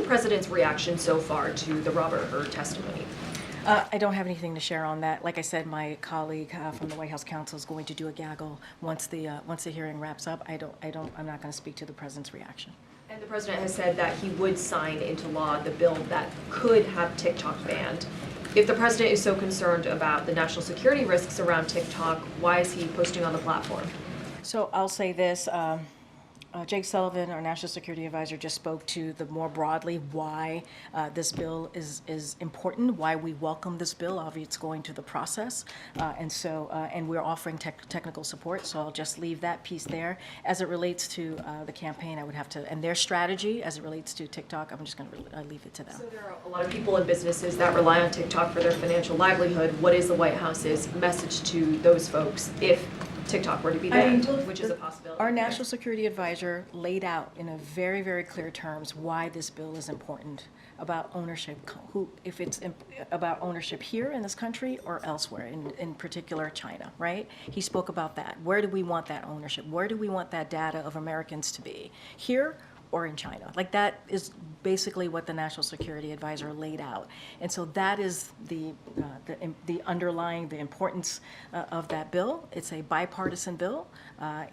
president's reaction so far to the Robert Hur testimony? I don't have anything to share on that. Like I said, my colleague from the White House counsel is going to do a gaggle once the hearing wraps up. I'm not going to speak to the president's reaction. And the president has said that he would sign into law the bill that could have TikTok banned. If the president is so concerned about the national security risks around TikTok, why is he posting on the platform? So I'll say this. Jake Sullivan, our national security advisor, just spoke to the more broadly why this bill is important, why we welcome this bill. Obviously, it's going to the process, and we're offering technical support. So I'll just leave that piece there. As it relates to the campaign, I would have to, and their strategy as it relates to TikTok, I'm just going to leave it to them. So there are a lot of people and businesses that rely on TikTok for their financial livelihood. What is the White House's message to those folks if TikTok were to be banned, which is a possibility? Our national security advisor laid out in a very, very clear terms why this bill is important about ownership, if it's about ownership here in this country or elsewhere, in particular China, right? He spoke about that. Where do we want that ownership? Where do we want that data of Americans to be? Here or in China? Like, that is basically what the national security advisor laid out. And so that is the underlying, the importance of that bill. It's a bipartisan bill.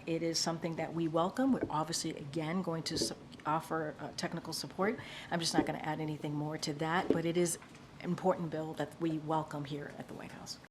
It is something that we welcome. We're obviously, again, going to offer technical support. I'm just not going to add anything more to that, but it is an important bill that we welcome here at the White House.